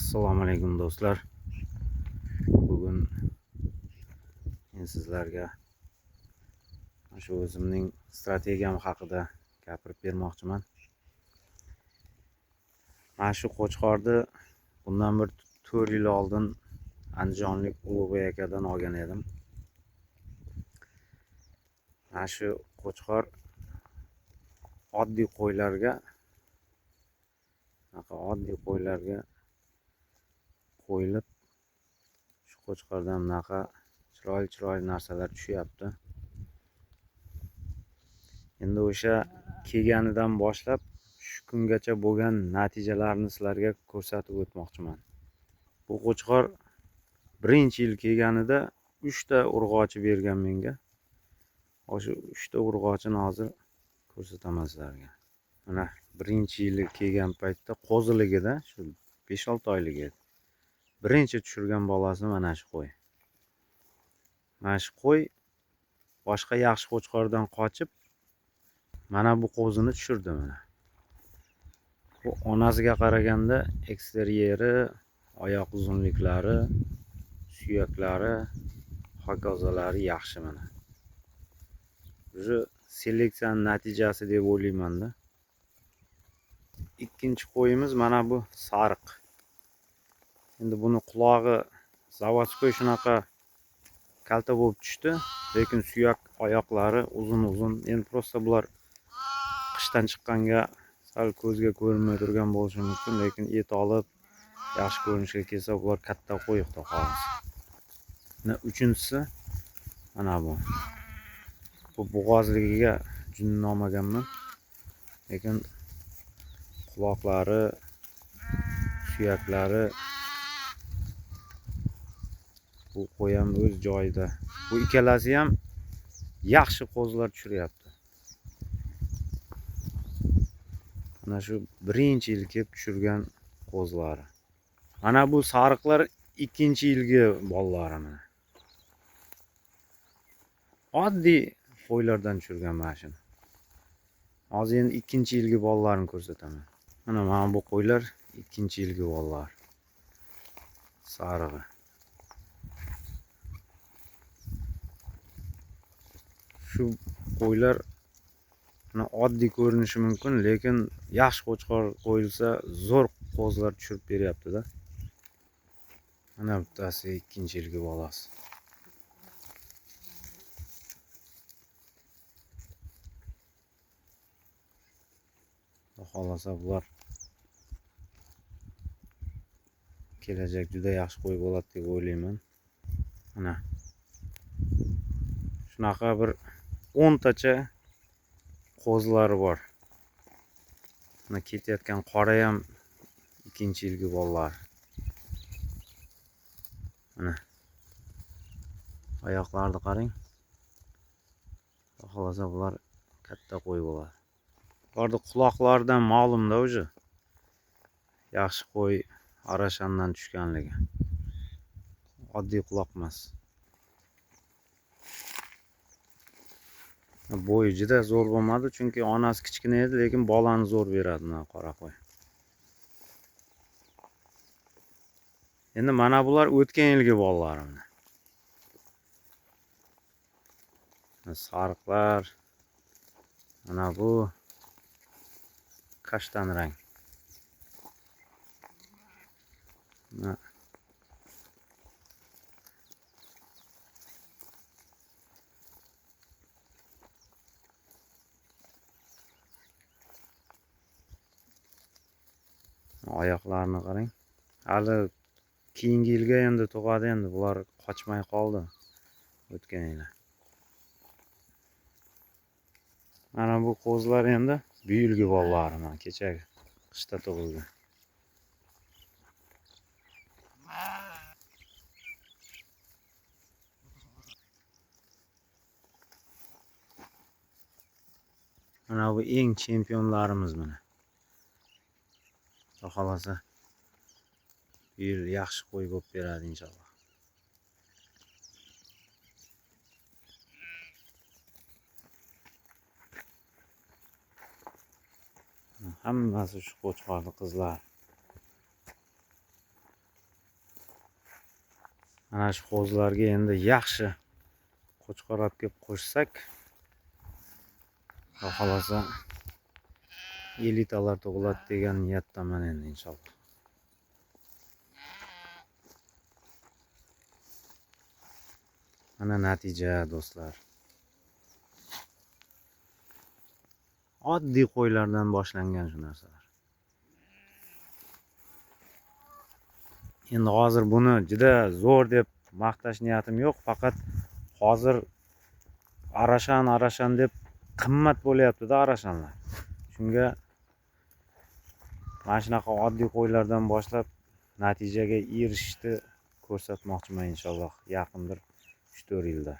Assalomu alaykum do'stlar. Bugun men sizlarga shu o'zimning strategiyam haqida gapirib bermoqchiman. Mana shu qo'chqorni bundan bir 4 yil oldin andijonlik Ulug'bek akadan olgan edim. Mana shu qo'chqor oddiy qo'ylarga qo'yilib, shu qo'chqordan bunaqa chiroyli narsalar tushyapti. Endi o'sha kelganidan boshlab shu kungacha bo'lgan natijalarni sizlarga ko'rsatib o'tmoqchiman. Bu qo'chqor birinchi yil kelganida 3 ta urg'ochi bergan menga. O'sha 3 ta urg'ochini hozir ko'rsataman sizlarga. Mana birinchi yili kelgan paytda qo'ziligida shu 5-6 oylik edi. Birinchi tushirgan bolasi mana shu qo'y. Mana shu qo'y boshqa yaxshi qo'chqordan qochib mana bu qo'zini tushirdi mana. Bu onasiga qaraganda eksteryeri, oyoq uzunliklari, suyaklari, hokozalari yaxshi mana. Shu seleksiyaning natijasi deb o'ylayman-da. Ikkinchi qo'yimiz mana bu sariq. Endi buni qulog'i zavodskoy shunaqa kalta bo'lib tushdi, lekin suyak oyoqlari uzun. Endi prosta bular qishdan chiqqanga sal ko'zga ko'rinmay turgan bo'lishi mumkin, lekin et olib yaxshi ko'rinishga kelsa bular katta qo'y xudo xohlasa. Uchinchisi mana bu. Bu bo'g'ozligiga junni olmaganman, lekin quloqlari, suyaklari bu qo'y ham o'z joyida. Bu ikkalasi ham yaxshi qo'zlar tushiryapti. Mana shu birinchi yil kelib tushirgan qo'zlari. Mana bu sariqlar ikkinchi yilgi bolalari mana. Oddiy qo'ylardan tushirgan mana shuni. Hozir endi ikkinchi yilgi bolalarini ko'rsataman. Mana bu qo'ylar ikkinchi yilgi bolalar. Sarig'i. Shu qo'ylar oddiy ko'rinishi mumkin, lekin yaxshi qo'chqor qo'yilsa zo'r qo'zlar tushirib beryapti-da. Mana bittasi ikkinchi yilgi bolasi. Xohlasa bular kelajak juda yaxshi qo'y bo'ladi deb o'ylayman. Mana shunaqa bir 10 tacha qo'zlari bor. Mana ketayotgan qora ham ikkinchi yilgi bolalar. Mana oyoqlarni qarang. Xohlasa bular katta qo'y bo'ladi. Bularning quloqlaridan ma'lum-da o'zi. Yaxshi qo'y Arashandan tushganligi. Oddiy quloq emas. Bo'yi juda zo'r bo'lmadi, chunki onasi kichkina edi, lekin bolani zo'r beradi mana qora qo'y. Endi mana bular o'tgan yilgi bolalari mana. Sariqlar. Mana bu kashtan rang. Oyoqlarini qarang. Hali keyingi yilga endi tug'adi, endi bular qochmay qoldi o'tgan yil. Mana bu qo'zlar endi bu yilgi bolalari, mana kechagi qishda tug'ilgan. Mana bu eng chempionlarimiz mana. Xohlasa bu yil yaxshi qo'y bo'lib beradi inshaalloh. Hammasi shu qo'chqorli qizlar. Mana shu qo'zilarga endi yaxshi qo'chqor olib kelib qo'shsak, Xudo xolosa elitalar tug'iladi degan niyatdaman endi inshaalloh. Mana natija do'stlar. Oddiy qo'ylardan boshlangan shu narsalar. Endi hozir buni juda zo'r deb maqtash niyatim yo'q, faqat hozir arashan deb qimmat bo'lyapti-da arashanlar. Shunga mana shunaqa oddiy qo'ylardan boshlab natijaga erishishni ko'rsatmoqchiman inshaalloh yaqin bir 3-4 yilda.